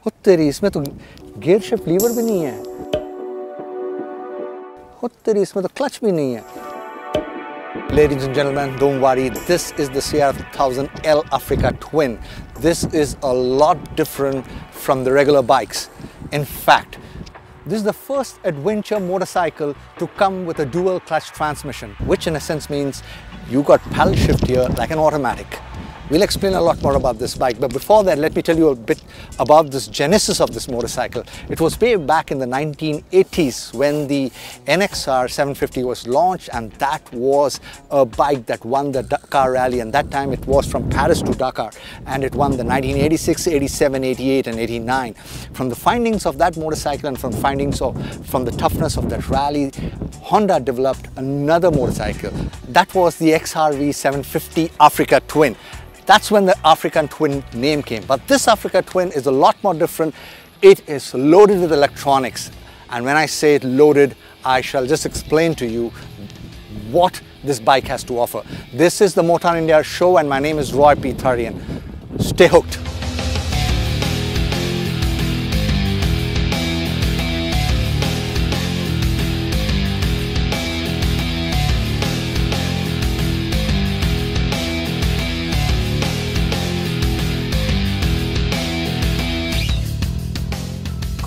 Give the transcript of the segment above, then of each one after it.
हो तेरी, इसमें तो गियर शिफ्ट लीवर भी नहीं है। हो तेरी, इसमें तो क्लच भी नहीं है। Ladies and gentlemen, don't worry, this is the CRF 1000L Africa Twin. This is a lot different from the regular bikes. In fact, this is the first adventure motorcycle to come with a dual clutch transmission, which in a sense means you got paddle shift here like an automatic. We'll explain a lot more about this bike, but before that, let me tell you a bit about this genesis of this motorcycle. It was way back in the 1980s when the NXR 750 was launched, and that was a bike that won the Dakar Rally, and that time it was from Paris to Dakar, and it won the 1986, 87, 88 and 89. From the findings of that motorcycle and from the toughness of that rally, Honda developed another motorcycle. That was the XRV 750 Africa Twin. That's when the African Twin name came. But this Africa Twin is a lot more different. It is loaded with electronics. And when I say it loaded, I shall just explain to you what this bike has to offer. This is the Motown India show, and my name is Roy P. Tharian. Stay hooked.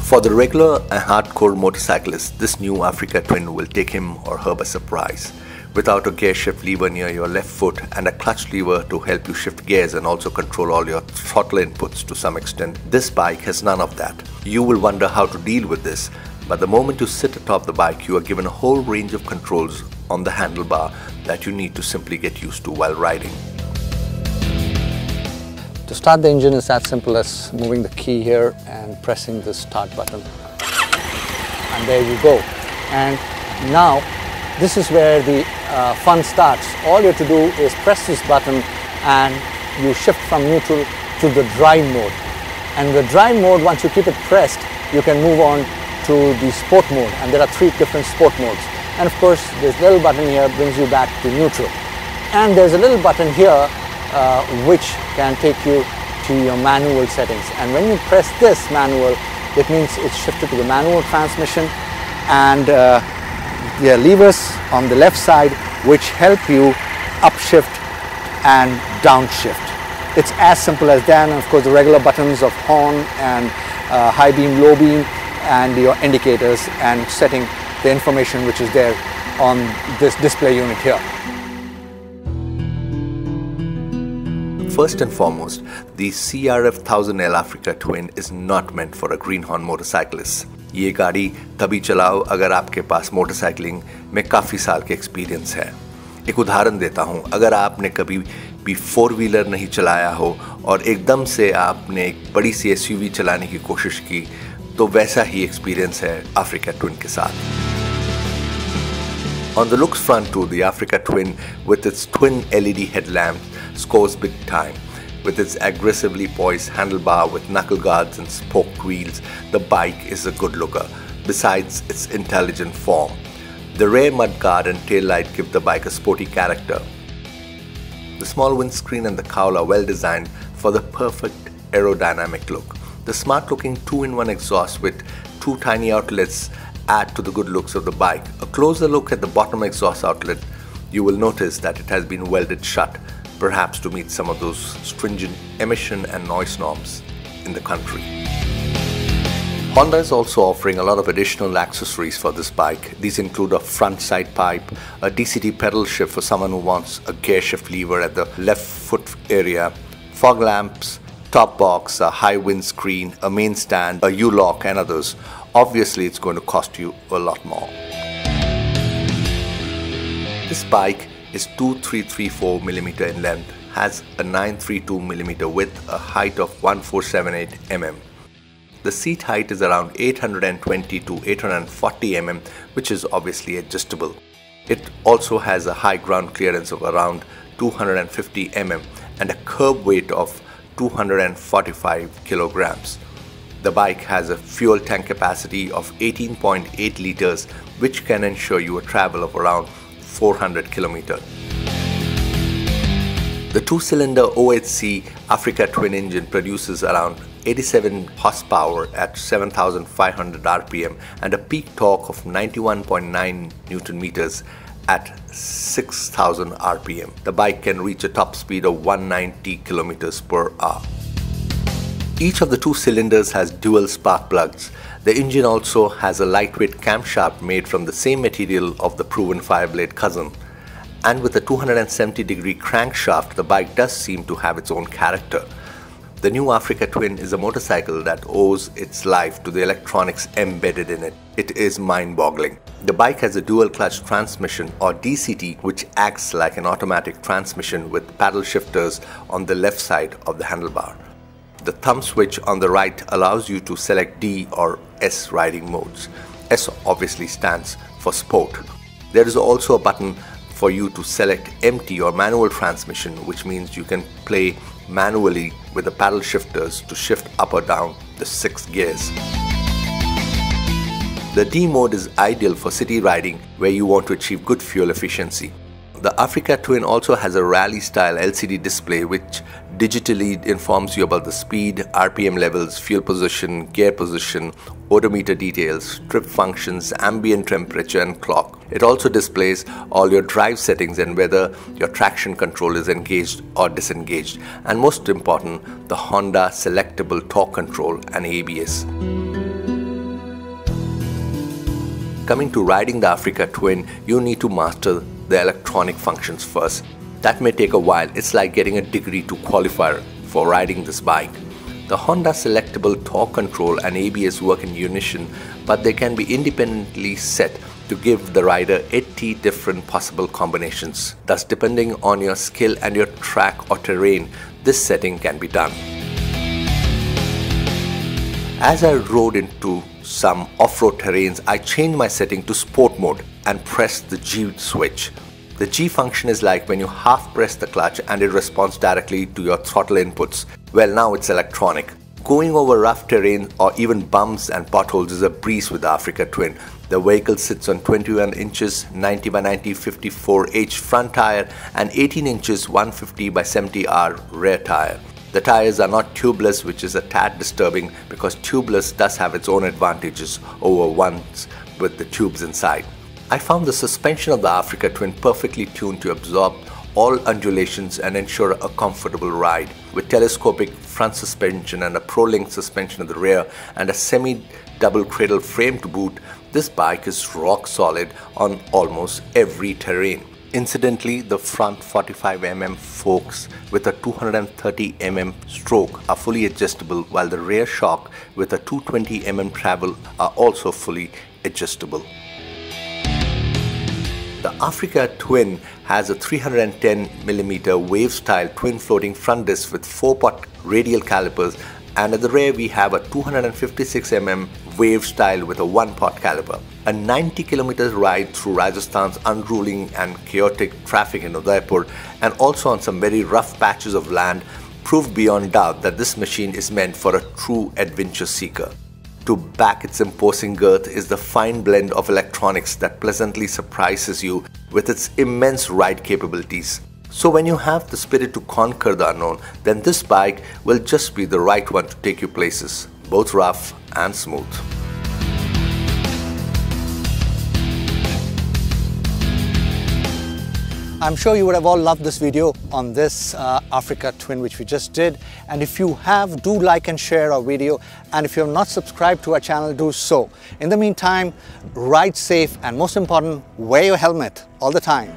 For the regular and hardcore motorcyclist, this new Africa Twin will take him or her by surprise. Without a gear shift lever near your left foot and a clutch lever to help you shift gears and also control all your throttle inputs to some extent, this bike has none of that. You will wonder how to deal with this, but the moment you sit atop the bike, you are given a whole range of controls on the handlebar that you need to simply get used to while riding. To start the engine is as simple as moving the key here and pressing the start button. And there you go. And now this is where the fun starts. All you have to do is press this button and you shift from neutral to the drive mode. And the drive mode, once you keep it pressed, you can move on to the sport mode. And there are 3 different sport modes. And of course, this little button here brings you back to neutral. And there's a little button here which can take you to your manual settings, and when you press this manual, it means it's shifted to the manual transmission, and there are levers on the left side which help you upshift and downshift. It's as simple as that, and of course the regular buttons of horn and high beam, low beam, and your indicators and setting the information which is there on this display unit here. First and foremost, the CRF 1000L Africa Twin is not meant for a greenhorn motorcyclist. ये गाड़ी तभी चलाओ अगर आपके पास motorcycling में काफ़ी साल के एक्सपीरियंस है। एक उदाहरण देता हूँ, अगर आपने कभी भी 4 व्हीलर नहीं चलाया हो और एकदम से आपने एक बड़ी सी SUV चलाने की कोशिश की, तो वैसा ही एक्सपीरियंस है Africa Twin के साथ। On the looks front too, the Africa Twin with its twin LED headlamp scores big time. With its aggressively poised handlebar with knuckle guards and spoked wheels, the bike is a good looker, besides its intelligent form. The rear mudguard and tail light give the bike a sporty character. The small windscreen and the cowl are well designed for the perfect aerodynamic look. The smart looking 2-in-1 exhaust with 2 tiny outlets add to the good looks of the bike. A closer look at the bottom exhaust outlet, you will notice that it has been welded shut, perhaps to meet some of those stringent emission and noise norms in the country. Honda is also offering a lot of additional accessories for this bike. These include a front side pipe, a DCT pedal shift for someone who wants a gear shift lever at the left foot area, fog lamps, top box, a high windscreen, a main stand, a U-lock and others. Obviously, it's going to cost you a lot more. This bike is 2334mm in length, has a 932mm width, a height of 1478 mm. The seat height is around 820 to 840 mm, which is obviously adjustable. It also has a high ground clearance of around 250 mm and a curb weight of 245 kilograms. The bike has a fuel tank capacity of 18.8 liters, which can ensure you a travel of around 400 kilometers. The 2-cylinder OHC Africa Twin engine produces around 87 horsepower at 7,500 RPM and a peak torque of 91.9 Newton meters at 6,000 RPM. The bike can reach a top speed of 190 kilometers per hour. Each of the two cylinders has dual spark plugs. The engine also has a lightweight camshaft made from the same material of the proven Fireblade cousin. And with a 270-degree crankshaft, the bike does seem to have its own character. The new Africa Twin is a motorcycle that owes its life to the electronics embedded in it. It is mind-boggling. The bike has a dual-clutch transmission or DCT, which acts like an automatic transmission with paddle shifters on the left side of the handlebar. The thumb switch on the right allows you to select D or S riding modes. S obviously stands for Sport. There is also a button for you to select empty or manual transmission, which means you can play manually with the paddle shifters to shift up or down the 6 gears. The D mode is ideal for city riding where you want to achieve good fuel efficiency. The Africa Twin also has a rally-style LCD display which digitally informs you about the speed, RPM levels, fuel position, gear position, odometer details, trip functions, ambient temperature and clock. It also displays all your drive settings and whether your traction control is engaged or disengaged, and most important, the Honda selectable torque control and ABS. Coming to riding the Africa Twin, you need to master the electronic functions first. That may take a while. It's like getting a degree to qualify for riding this bike. The Honda selectable torque control and ABS work in unison, but they can be independently set to give the rider 80 different possible combinations. Thus, depending on your skill and your track or terrain, this setting can be done. As I rode into some off-road terrains, I changed my setting to Sport mode and pressed the G switch. The G function is like when you half press the clutch and it responds directly to your throttle inputs. Well, now it's electronic. Going over rough terrain or even bumps and potholes is a breeze with the Africa Twin. The vehicle sits on 21 inches 90 by 90 54H front tire and 18 inches 150 by 70R rear tire. The tires are not tubeless, which is a tad disturbing because tubeless does have its own advantages over ones with the tubes inside. I found the suspension of the Africa Twin perfectly tuned to absorb all undulations and ensure a comfortable ride. With telescopic front suspension and a Pro-Link suspension at the rear and a semi-double cradle frame to boot, this bike is rock solid on almost every terrain. Incidentally, the front 45mm forks with a 230mm stroke are fully adjustable, while the rear shock with a 220mm travel are also fully adjustable. The Africa Twin has a 310mm wave-style twin floating front disc with 4-pot radial calipers, and at the rear we have a 256mm wave style with a 1-pot caliper. A 90km ride through Rajasthan's unruly and chaotic traffic in Udaipur and also on some very rough patches of land proved beyond doubt that this machine is meant for a true adventure seeker. To back its imposing girth is the fine blend of electronics that pleasantly surprises you with its immense ride capabilities. So when you have the spirit to conquer the unknown, then this bike will just be the right one to take you places, both rough and smooth. I'm sure you would have all loved this video on this Africa Twin which we just did, and if you have, do like and share our video, and if you have not subscribed to our channel, do so. In the meantime, ride safe and most important, wear your helmet all the time.